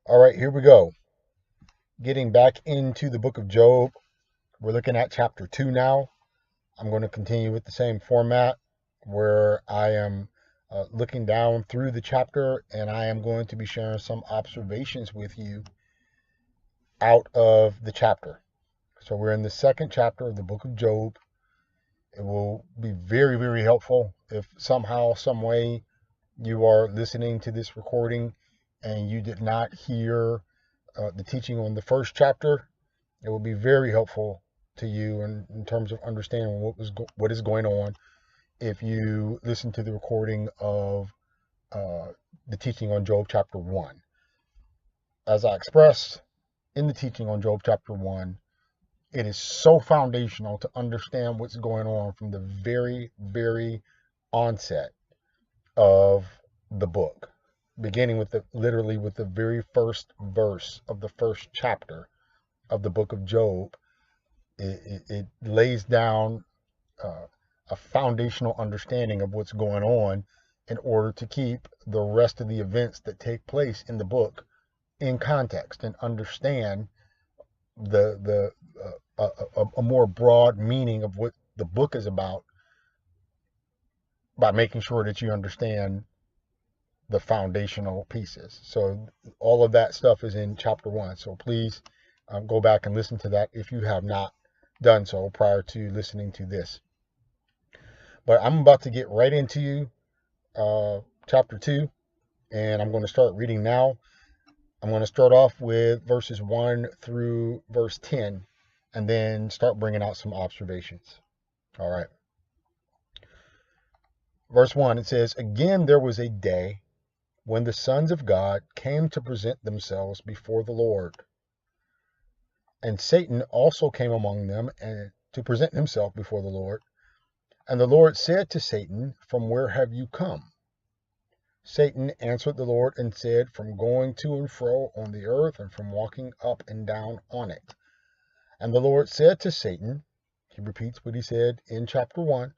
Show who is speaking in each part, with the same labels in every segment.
Speaker 1: All right, here we go. Getting back into the book of Job. We're looking at chapter 2 now. I'm going to continue with the same format where I am looking down through the chapter and I am going to be sharing some observations with you out of the chapter. So we're in the second chapter of the book of Job. It will be very, very helpful if somehow, some way you are listening to this recording and you did not hear the teaching on the first chapter. It will be very helpful to you in terms of understanding what is going on if you listen to the recording of uh, the teaching on Job chapter 1. As I expressed in the teaching on Job chapter 1, it is so foundational to understand what's going on from the very, very onset of the book, beginning with literally with the very first verse of the first chapter of the book of Job. It lays down uh, a foundational understanding of what's going on in order to keep the rest of the events that take place in the book in context and understand the a more broad meaning of what the book is about by making sure that you understand the foundational pieces. So all of that stuff is in chapter 1. So please go back and listen to that if you have not done so prior to listening to this. But I'm about to get right into chapter 2, and I'm going to start reading now. I'm going to start off with verses 1 through verse 10, and then start bringing out some observations. All right. Verse 1, it says, "Again there was a day when the sons of God came to present themselves before the Lord. And Satan also came among them and to present himself before the Lord. And the Lord said to Satan, From where have you come? Satan answered the Lord and said, From going to and fro on the earth and from walking up and down on it. And the Lord said to Satan," he repeats what he said in chapter 1,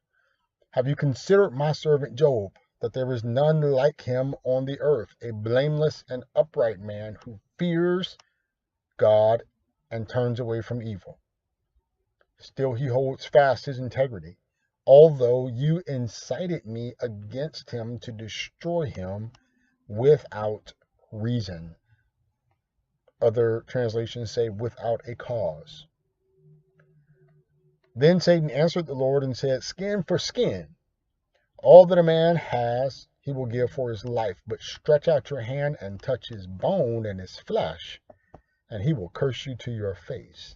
Speaker 1: "Have you considered my servant Job, that there is none like him on the earth, a blameless and upright man who fears God and turns away from evil? Still he holds fast his integrity, although you incited me against him to destroy him without reason." Other translations say without a cause. Then Satan answered the Lord and said, "Skin for skin. All that a man has, he will give for his life. But stretch out your hand and touch his bone and his flesh, and he will curse you to your face."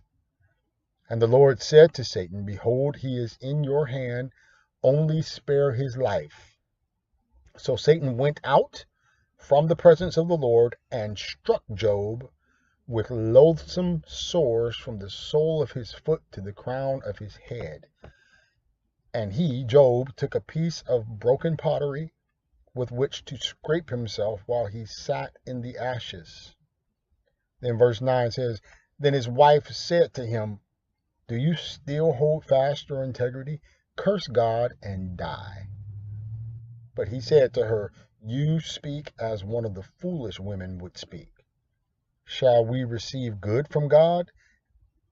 Speaker 1: And the Lord said to Satan, "Behold, he is in your hand. Only spare his life." So Satan went out from the presence of the Lord and struck Job with loathsome sores from the sole of his foot to the crown of his head. And he, Job, took a piece of broken pottery with which to scrape himself while he sat in the ashes. Then verse 9 says, "Then his wife said to him, Do you still hold fast your integrity? Curse God and die." But he said to her, "You speak as one of the foolish women would speak. Shall we receive good from God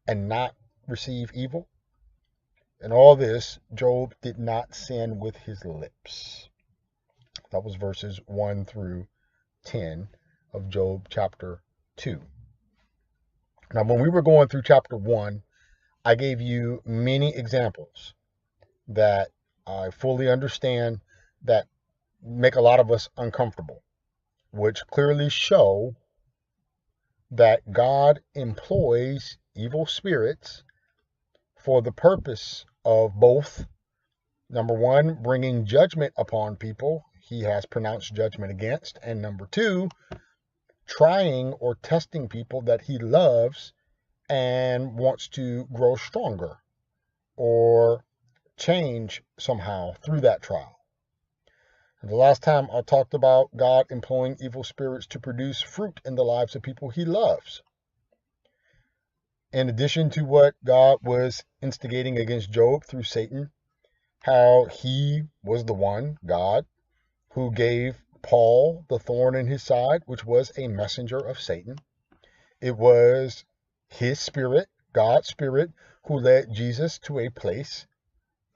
Speaker 1: and not receive evil?" In all this, Job did not sin with his lips. That was verses 1 through 10 of Job chapter 2. Now, when we were going through chapter 1, I gave you many examples that I fully understand that make a lot of us uncomfortable, which clearly show that God employs evil spirits for the purpose of both, number one, bringing judgment upon people he has pronounced judgment against, and number two, trying or testing people that he loves and wants to grow stronger or change somehow through that trial. And the last time I talked about God employing evil spirits to produce fruit in the lives of people he loves. In addition to what God was instigating against Job through Satan, how he was the one, God, who gave Paul, the thorn in his side, which was a messenger of Satan. It was his spirit, God's spirit, who led Jesus to a place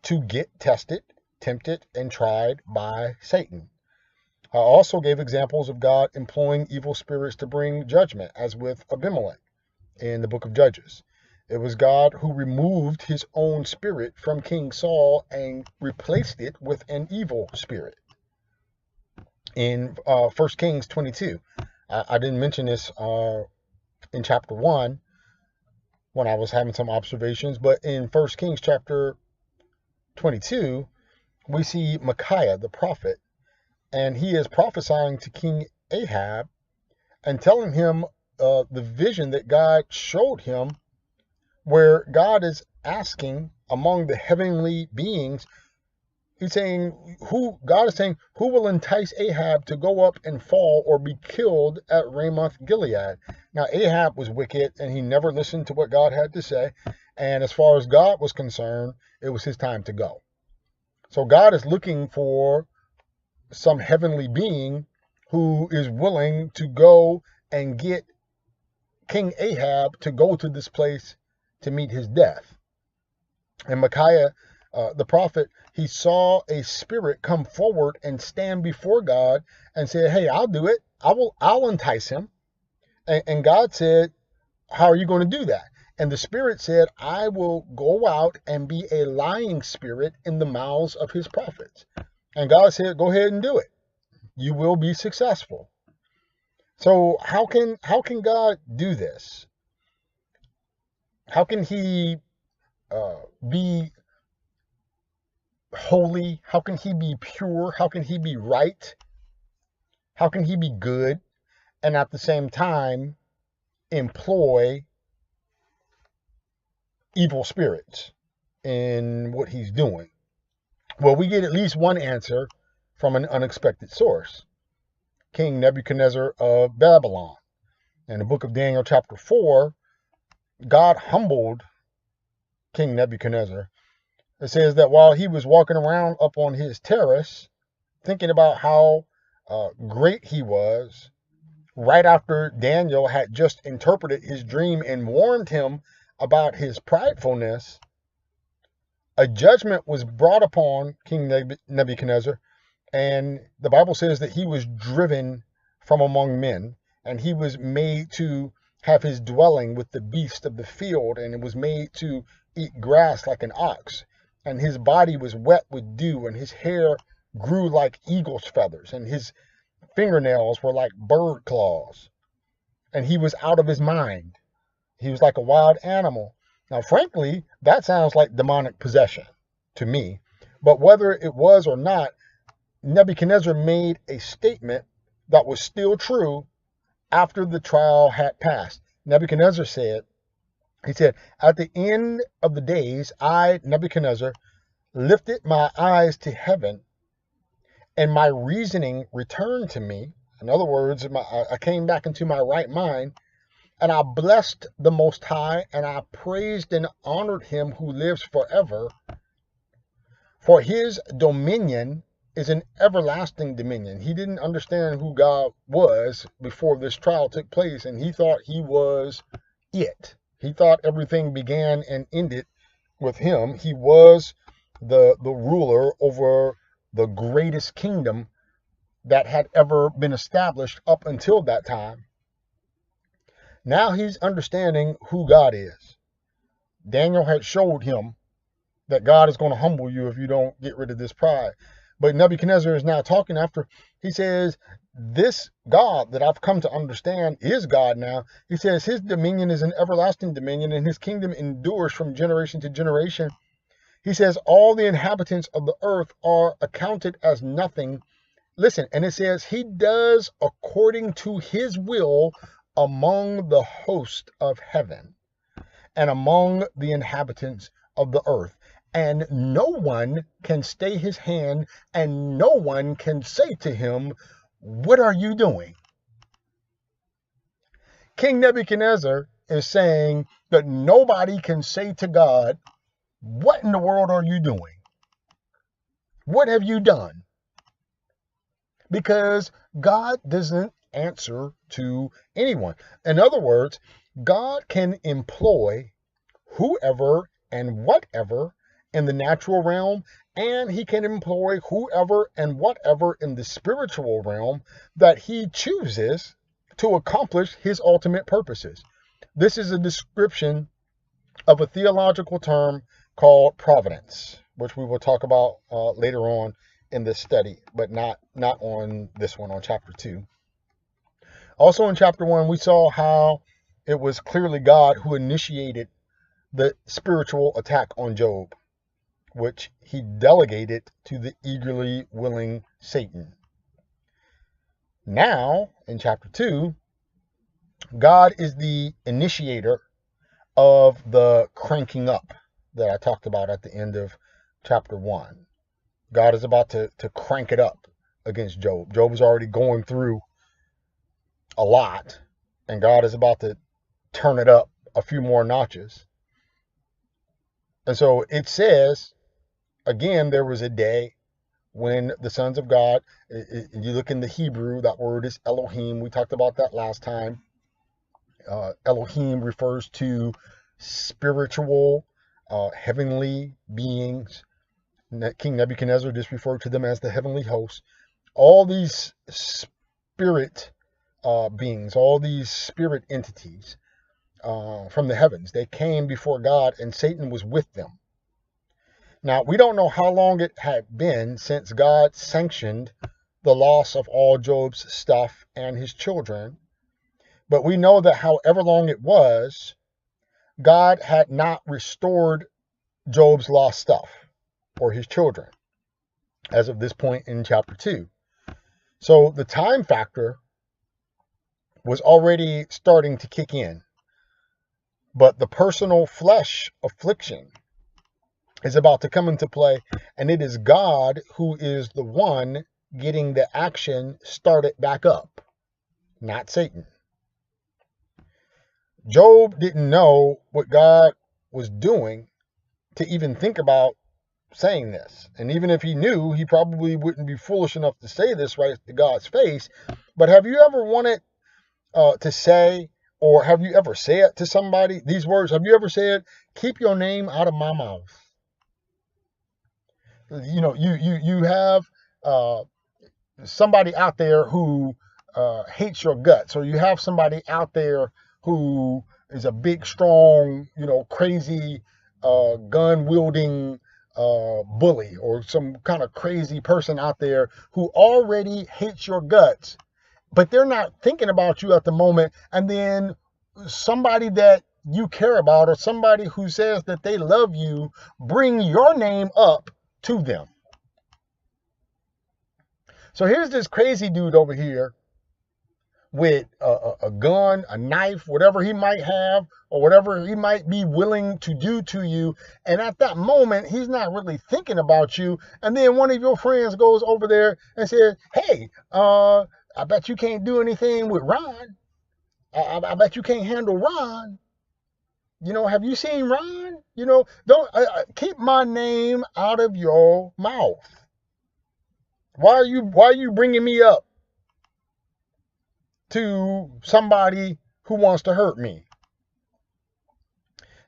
Speaker 1: to get tested, tempted, and tried by Satan. I also gave examples of God employing evil spirits to bring judgment, as with Abimelech in the book of Judges. It was God who removed his own spirit from King Saul and replaced it with an evil spirit. In 1 Kings 22, I didn't mention this in chapter 1 when I was having some observations, but in 1 Kings chapter 22, we see Micaiah, the prophet, and he is prophesying to King Ahab and telling him the vision that God showed him, where God is asking among the heavenly beings, he's saying, God is saying, who will entice Ahab to go up and fall or be killed at Ramoth Gilead? Now, Ahab was wicked, and he never listened to what God had to say, and as far as God was concerned, it was his time to go. So God is looking for some heavenly being who is willing to go and get King Ahab to go to this place to meet his death. And Micaiah, the prophet, he saw a spirit come forward and stand before God and said, hey, I'll do it. I'll entice him. And God said, how are you going to do that? And the spirit said, I will go out and be a lying spirit in the mouths of his prophets. And God said, go ahead and do it. You will be successful. So how can God do this? How can he be holy? How can he be pure? How can he be right? How can he be good and at the same time employ evil spirits in what he's doing? Well, we get at least one answer from an unexpected source. King Nebuchadnezzar of Babylon. In the book of Daniel chapter 4, God humbled King Nebuchadnezzar. It says that while he was walking around up on his terrace, thinking about how great he was, right after Daniel had just interpreted his dream and warned him about his pridefulness, a judgment was brought upon King Nebuchadnezzar, and the Bible says that he was driven from among men, and he was made to have his dwelling with the beasts of the field, and it was made to eat grass like an ox, and his body was wet with dew, and his hair grew like eagle's feathers, and his fingernails were like bird claws, and he was out of his mind. He was like a wild animal. Now, frankly, that sounds like demonic possession to me, but whether it was or not, Nebuchadnezzar made a statement that was still true after the trial had passed. Nebuchadnezzar said, at the end of the days, I, Nebuchadnezzar, lifted my eyes to heaven, and my reasoning returned to me. In other words, I came back into my right mind, and I blessed the Most High, and I praised and honored him who lives forever. For his dominion is an everlasting dominion. He didn't understand who God was before this trial took place, and he thought he was it. He thought everything began and ended with him. He was the ruler over the greatest kingdom that had ever been established up until that time. Now he's understanding who God is. Daniel had showed him that God is going to humble you if you don't get rid of this pride. But Nebuchadnezzar is now talking after. He says, this God that I've come to understand is God now. He says his dominion is an everlasting dominion, and his kingdom endures from generation to generation. He says all the inhabitants of the earth are accounted as nothing. Listen, and it says he does according to his will among the host of heaven and among the inhabitants of the earth. And no one can stay his hand, and no one can say to him, what are you doing? King Nebuchadnezzar is saying that nobody can say to God, what in the world are you doing? What have you done? because God doesn't answer to anyone. In other words, God can employ whoever and whatever in the natural realm, and he can employ whoever and whatever in the spiritual realm that he chooses to accomplish his ultimate purposes. This is a description of a theological term called providence, which we will talk about later on in this study, but not on this one, on chapter 2. Also in chapter 1, we saw how it was clearly God who initiated the spiritual attack on Job, which he delegated to the eagerly willing Satan. Now, in chapter 2, God is the initiator of the cranking up that I talked about at the end of chapter 1. God is about to crank it up against Job. Job is already going through a lot, and God is about to turn it up a few more notches. And so it says, again, there was a day when the sons of God, you look in the Hebrew, that word is Elohim. We talked about that last time. Elohim refers to spiritual, heavenly beings. King Nebuchadnezzar just referred to them as the heavenly host. All these spirit beings, all these spirit entities from the heavens, they came before God, and Satan was with them. Now, we don't know how long it had been since God sanctioned the loss of all Job's stuff and his children, but we know that however long it was, God had not restored Job's lost stuff or his children as of this point in chapter 2. So the time factor was already starting to kick in, but the personal flesh affliction is about to come into play, and it is God who is the one getting the action started back up, not Satan. Job didn't know what God was doing to even think about saying this. And even if he knew, he probably wouldn't be foolish enough to say this right to God's face. But have you ever wanted to say, or have you ever said to somebody these words? Have you ever said, "Keep your name out of my mouth"? You know, you have somebody out there who hates your guts, or you have somebody out there who is a big, strong, crazy, gun-wielding bully, or some kind of crazy person out there who already hates your guts, but they're not thinking about you at the moment, and then somebody that you care about, or somebody who says that they love you, bring your name up to them. So here's this crazy dude over here with a gun, a knife, whatever he might have, or whatever he might be willing to do to you. And at that moment, he's not really thinking about you. And then one of your friends goes over there and says, "Hey, I bet you can't do anything with Ron. I bet you can't handle Ron. Have you seen Ron? Don't keep my name out of your mouth. Why are you bringing me up to somebody who wants to hurt me?"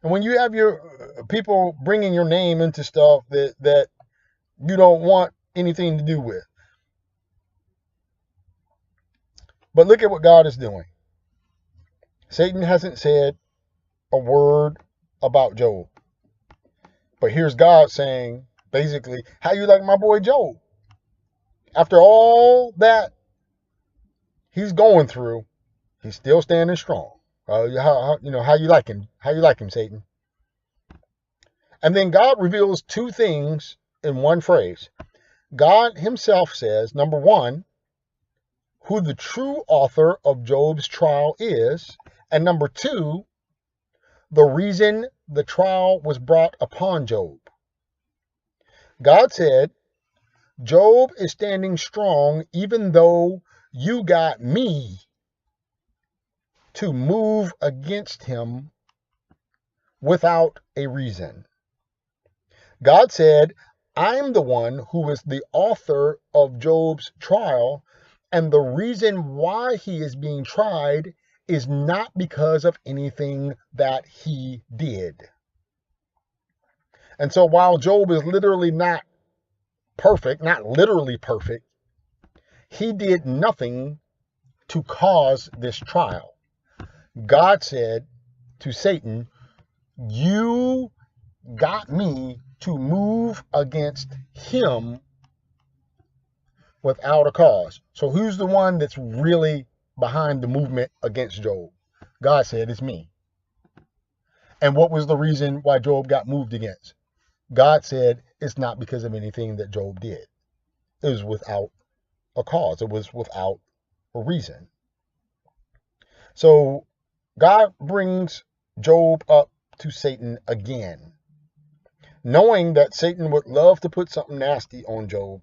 Speaker 1: And when you have your people bringing your name into stuff that you don't want anything to do with. But look at what God is doing. Satan hasn't said a word about Job. But here's God saying, basically, "How you like my boy Job? After all that he's going through, he's still standing strong. How you like him? How you like him, Satan?" And then God reveals two things in one phrase. God himself says, number one, who the true author of Job's trial is, and number two, the reason the trial was brought upon Job. God said, "Job is standing strong even though you got me to move against him without a reason." God said, "I'm the one who is the author of Job's trial, And the reason why he is being tried is not because of anything that he did. And so while Job is literally not perfect, not literally perfect, he did nothing to cause this trial. God said to Satan, you got me to move against him without a cause. So who's the one that's really behind the movement against Job? God said, it's me. And what was the reason why Job got moved against? God said, it's not because of anything that Job did. It was without a cause. It was without a reason. So God brings Job up to Satan again, knowing that Satan would love to put something nasty on Job.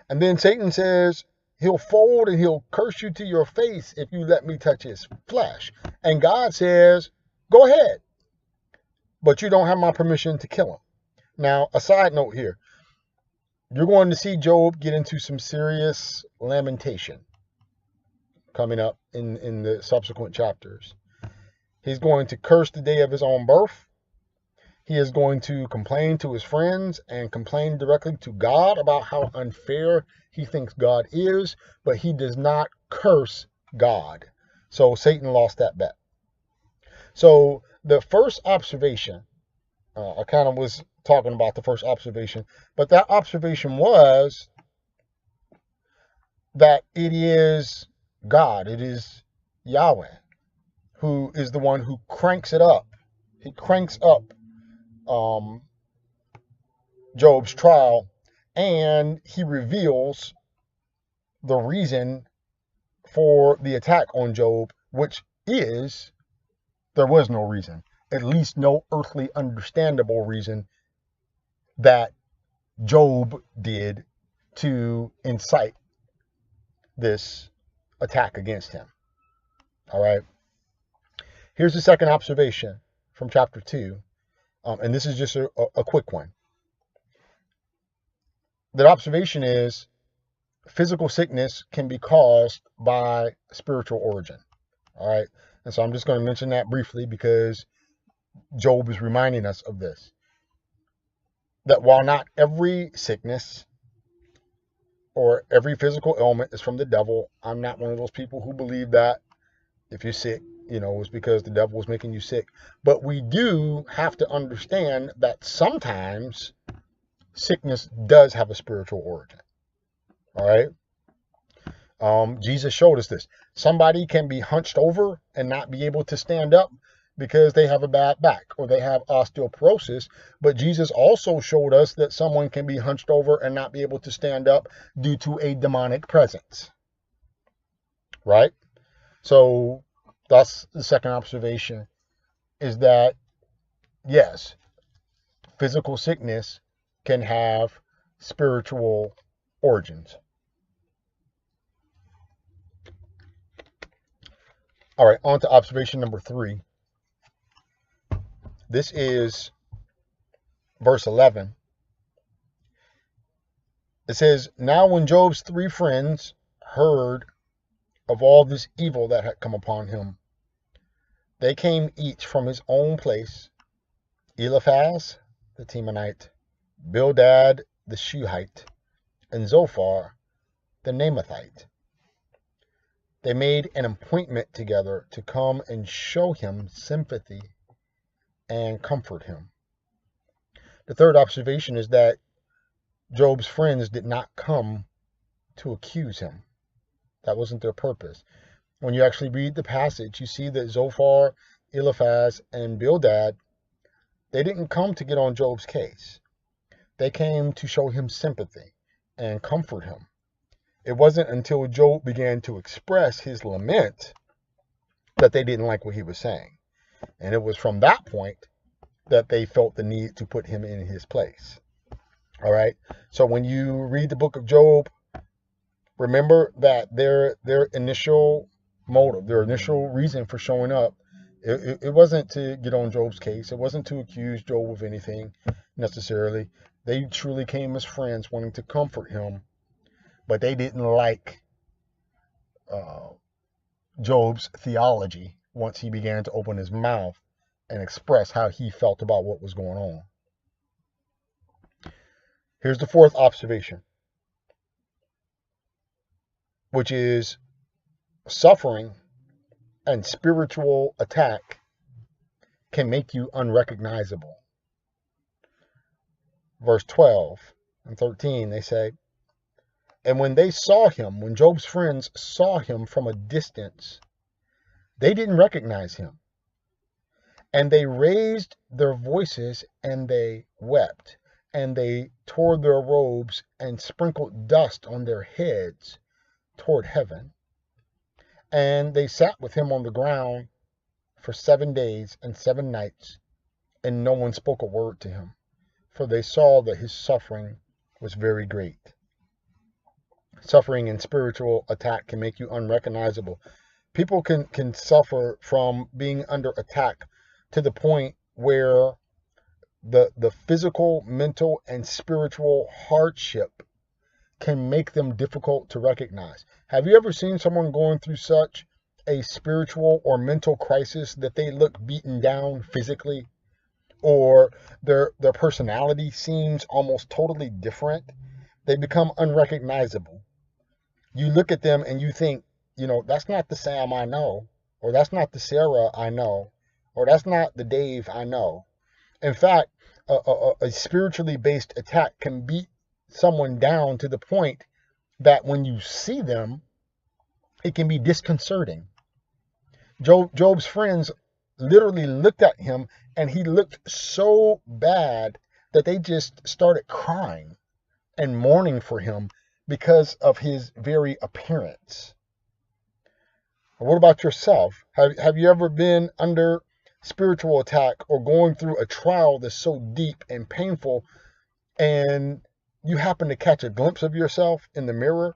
Speaker 1: And then Satan says, he'll fold and he'll curse you to your face if you let me touch his flesh. And God says, go ahead, but you don't have my permission to kill him. Now, a side note here. You're going to see Job get into some serious lamentation coming up in the subsequent chapters. He's going to curse the day of his own birth. He is going to complain to his friends and complain directly to God about how unfair he thinks God is, but he does not curse God. So Satan lost that bet. So the first observation, I kind of was talking about the first observation, but that observation was that it is God, it is Yahweh, who is the one who cranks it up. He cranks up Job's trial, and he reveals the reason for the attack on Job, which is there was no reason, at least no earthly understandable reason that Job did to incite this attack against him. All right. Here's the second observation from chapter 2. And this is just a quick one. The observation is physical sickness can be caused by spiritual origin. All right. And so I'm just going to mention that briefly because Job is reminding us of this. That while not every sickness or every physical ailment is from the devil, I'm not one of those people who believe that if you're sick, it's because the devil is making you sick. But we do have to understand that sometimes sickness does have a spiritual origin. All right. Jesus showed us this. Somebody can be hunched over and not be able to stand up because they have a bad back or they have osteoporosis. But Jesus also showed us that someone can be hunched over and not be able to stand up due to a demonic presence. Right? So that's the second observation, is that, yes, physical sickness can have spiritual origins. All right, on to observation number 3. This is verse 11. It says, now when Job's 3 friends heard of all this evil that had come upon him, they came each from his own place, Eliphaz the Temanite, Bildad the Shuhite, and Zophar the Naamathite. They made an appointment together to come and show him sympathy and comfort him. The third observation is that Job's friends did not come to accuse him. That wasn't their purpose. When you actually read the passage, you see that Zophar, Eliphaz, and Bildad, they didn't come to get on Job's case. They came to show him sympathy and comfort him. It wasn't until Job began to express his lament that they didn't like what he was saying. And it was from that point that they felt the need to put him in his place. All right. So when you read the book of Job, remember that their initial motive, their initial reason for showing up, it wasn't to get on Job's case. It wasn't to accuse Job of anything necessarily. They truly came as friends wanting to comfort him, but they didn't like Job's theology once he began to open his mouth and express how he felt about what was going on. Here's the fourth observation, which is suffering and spiritual attack can make you unrecognizable. Verse 12 and 13, they say, and when they saw him, when Job's friends saw him from a distance, they didn't recognize him. And they raised their voices and they wept, and they tore their robes and sprinkled dust on their heads toward heaven. And they sat with him on the ground for 7 days and 7 nights, and no one spoke a word to him, for they saw that his suffering was very great. Suffering and spiritual attack can make you unrecognizable. People can suffer from being under attack to the point where the physical, mental, and spiritual hardship can make them difficult to recognize. Have you ever seen someone going through such a spiritual or mental crisis that they look beaten down physically, or their personality seems almost totally different? They become unrecognizable. You look at them and you think, that's not the Sam I know, or that's not the Sarah I know, or that's not the Dave I know. In fact, a spiritually based attack can beat someone down to the point that when you see them, it can be disconcerting. Job's friends literally looked at him, and he looked so bad that they just started crying and mourning for him because of his very appearance. What about yourself? Have you ever been under spiritual attack or going through a trial that's so deep and painful, and you happen to catch a glimpse of yourself in the mirror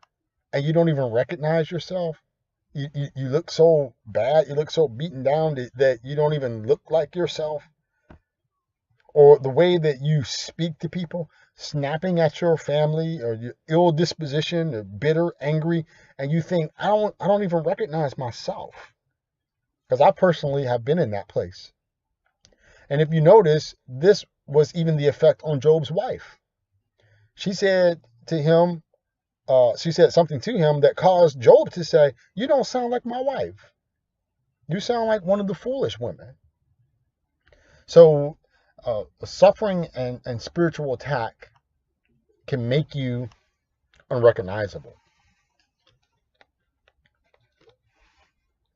Speaker 1: and you don't even recognize yourself? You look so bad, you look so beaten down that you don't even look like yourself. Or the way that you speak to people, snapping at your family, or your ill disposition, or bitter, angry, and you think, I don't even recognize myself. Because I personally have been in that place. And if you notice, this was even the effect on Job's wife. She said something to him that caused Job to say, you don't sound like my wife. You sound like one of the foolish women. So suffering and spiritual attack can make you unrecognizable.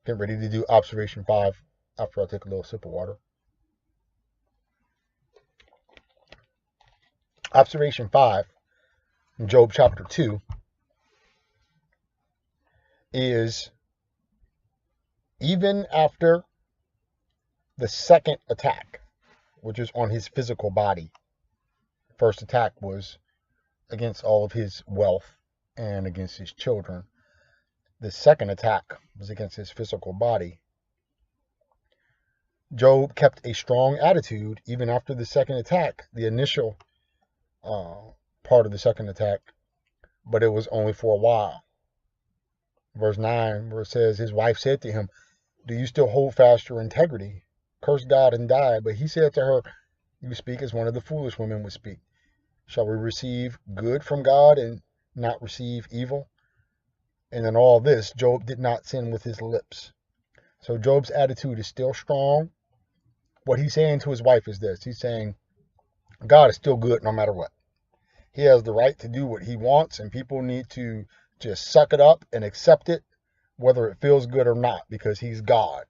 Speaker 1: Get ready to do observation 5 after I take a little sip of water. Observation 5 in Job chapter 2 is, even after the second attack, which is on his physical body. First attack was against all of his wealth and against his children. The second attack was against his physical body. Job kept a strong attitude even after the second attack, the initial part of the second attack, but it was only for a while. Verse 9, where it says, his wife said to him, do you still hold fast your integrity? Curse God and die. But he said to her, you speak as one of the foolish women would speak. Shall we receive good from God and not receive evil? And in all this, Job did not sin with his lips. So Job's attitude is still strong. What he's saying to his wife is this. He's saying, God is still good no matter what. He has the right to do what he wants, and people need to just suck it up and accept it, whether it feels good or not, because he's God.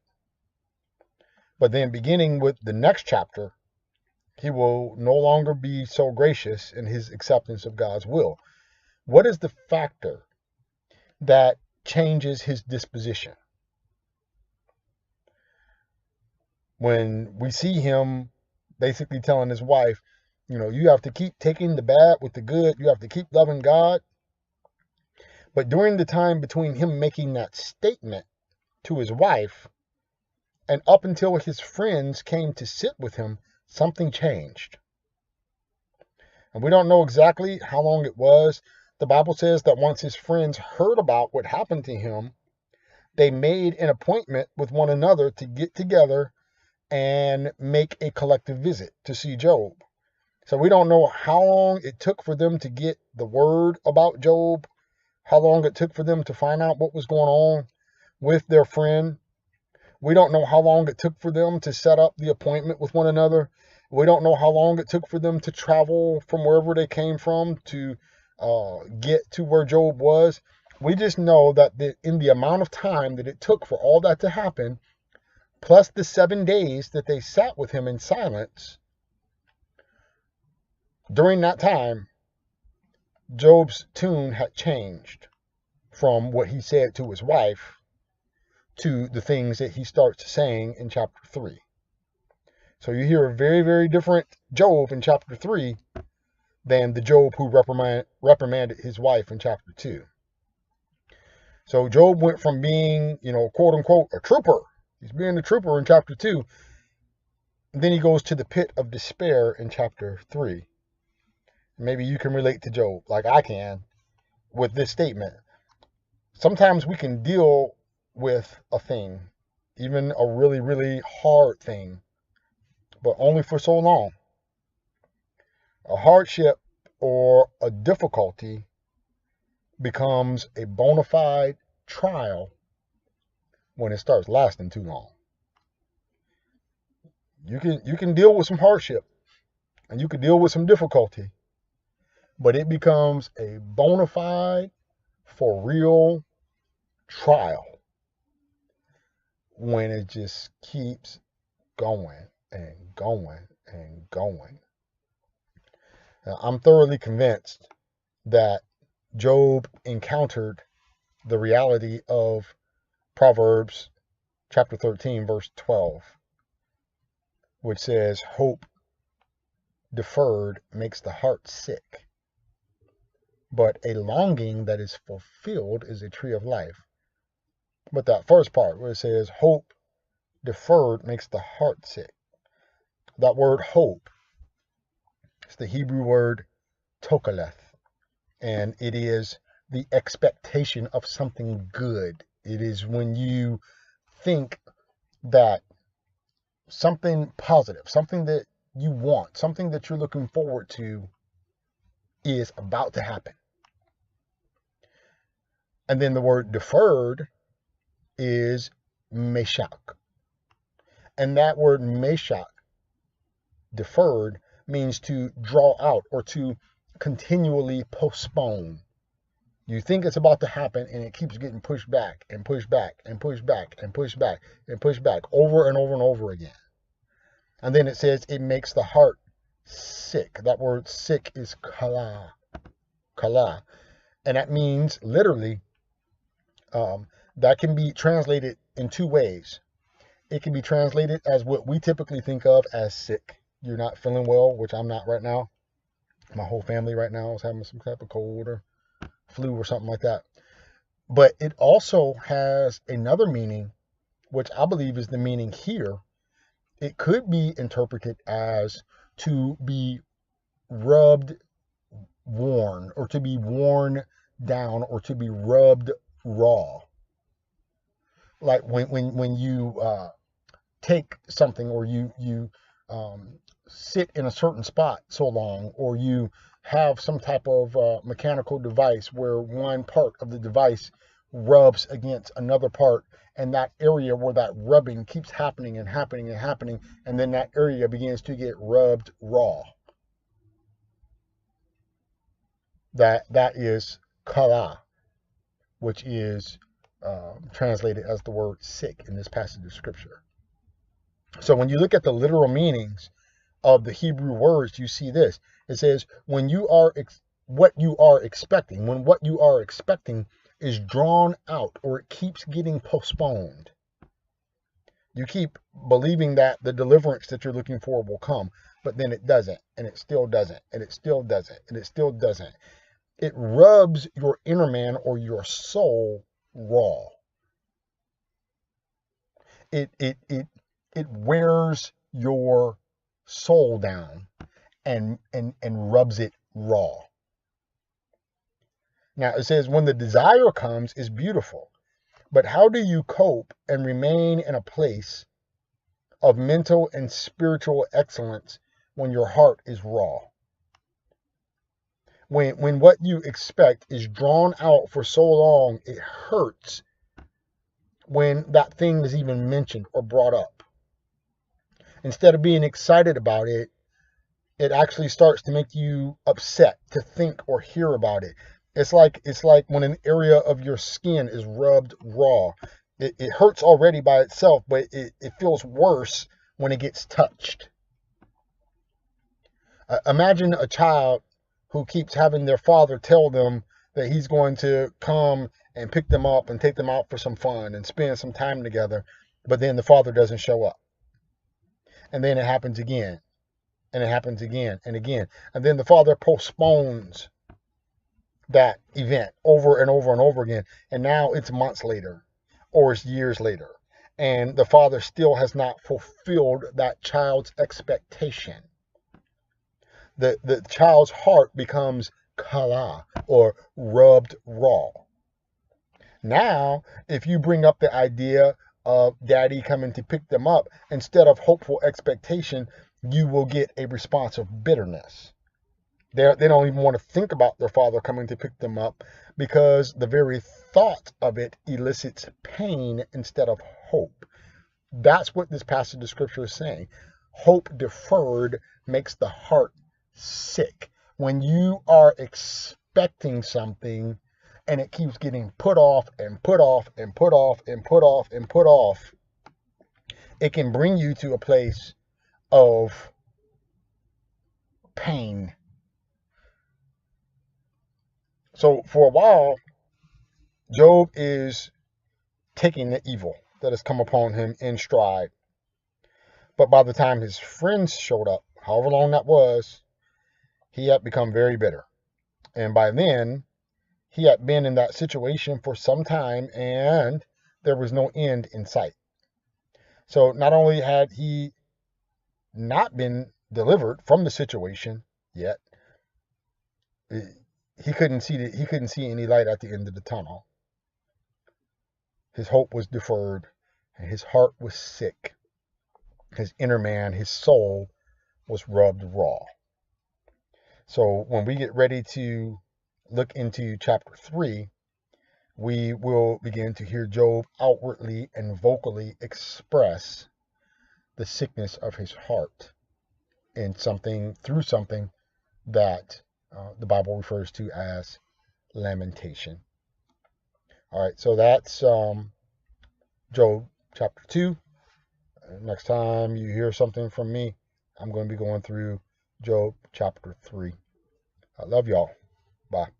Speaker 1: But then beginning with the next chapter, he will no longer be so gracious in his acceptance of God's will. What is the factor that changes his disposition? When we see him basically telling his wife, you have to keep taking the bad with the good. You have to keep loving God. But during the time between him making that statement to his wife and up until his friends came to sit with him, something changed. And we don't know exactly how long it was. The Bible says that once his friends heard about what happened to him, they made an appointment with one another to get together and make a collective visit to see Job. So we don't know how long it took for them to get the word about Job, how long it took for them to find out what was going on with their friend. We don't know how long it took for them to set up the appointment with one another. We don't know how long it took for them to travel from wherever they came from to get to where Job was. We just know that in the amount of time that it took for all that to happen, plus the 7 days that they sat with him in silence, during that time, Job's tune had changed from what he said to his wife to the things that he starts saying in chapter 3. So you hear a very, very different Job in chapter 3 than the Job who reprimanded his wife in chapter 2. So Job went from being, quote unquote, a trooper. He's being a trooper in chapter 2. Then he goes to the pit of despair in chapter 3. Maybe you can relate to Job, like I can, with this statement. Sometimes we can deal with a thing, even a really, really hard thing, but only for so long. A hardship or a difficulty becomes a bona fide trial when it starts lasting too long. You can deal with some hardship and you can deal with some difficulty, but it becomes a bona fide, for real trial when it just keeps going and going and going. Now, I'm thoroughly convinced that Job encountered the reality of Proverbs chapter 13, verse 12, which says, hope deferred makes the heart sick, but a longing that is fulfilled is a tree of life. But that first part where it says, hope deferred makes the heart sick, that word hope is the Hebrew word tokaleth, and it is the expectation of something good. It is when you think that something positive, something that you want, something that you're looking forward to is about to happen. And then the word deferred is meshach. And that word meshach, deferred, means to draw out or to continually postpone. You think it's about to happen and it keeps getting pushed back and pushed back and pushed back and pushed back and pushed back over and over and over again. And then it says it makes the heart sick. That word sick is kala. Kala. And that means literally, that can be translated in two ways. It can be translated as what we typically think of as sick. You're not feeling well, which I'm not right now. My whole family right now is having some type of cold or flu or something like that. But it also has another meaning, which I believe is the meaning here. It could be interpreted as to be rubbed, worn, or to be worn down, or to be rubbed raw. Like when you take something, or you sit in a certain spot so long, or you have some type of mechanical device where one part of the device rubs against another part, and that area where that rubbing keeps happening and happening and happening, and then that area begins to get rubbed raw. That is kala, which is translated as the word sick in this passage of scripture. So when you look at the literal meanings of the Hebrew words, you see this. It says, when you are what you are expecting, when what you are expecting is drawn out, or it keeps getting postponed. You keep believing that the deliverance that you're looking for will come, but then it doesn't, and it still doesn't, and it still doesn't, and it still doesn't. It rubs your inner man or your soul raw. It wears your soul down and rubs it raw. Now it says when the desire comes, is beautiful, But how do you cope and remain in a place of mental and spiritual excellence when your heart is raw? When what you expect is drawn out for so long, it hurts when that thing is even mentioned or brought up. Instead of being excited about it, it actually starts to make you upset to think or hear about it. It's like when an area of your skin is rubbed raw. It hurts already by itself, but it feels worse when it gets touched. Imagine a child who keeps having their father tell them that he's going to come and pick them up and take them out for some fun and spend some time together, but then the father doesn't show up. And then it happens again, and it happens again and again. And then the father postpones that event over and over and over again. And now it's months later or it's years later. And the father still has not fulfilled that child's expectation. The child's heart becomes kala, or rubbed raw. Now, if you bring up the idea of daddy coming to pick them up, instead of hopeful expectation, you will get a response of bitterness. They don't even want to think about their father coming to pick them up because the very thought of it elicits pain instead of hope. That's what this passage of scripture is saying. Hope deferred makes the heart sick. When you are expecting something and it keeps getting put off and put off and put off and put off and put off, it can bring you to a place of pain. So for a while, Job is taking the evil that has come upon him in stride. But by the time his friends showed up, however long that was, he had become very bitter. And by then, he had been in that situation for some time and there was no end in sight. So not only had he not been delivered from the situation yet, he couldn't see any light at the end of the tunnel. His hope was deferred and his heart was sick. His inner man, his soul, was rubbed raw. So when we get ready to look into chapter 3, we will begin to hear Job outwardly and vocally express the sickness of his heart in through something that the Bible refers to as lamentation. All right, so that's Job chapter 2. Next time you hear something from me, I'm going to be going through Job chapter 3. I love y'all. Bye.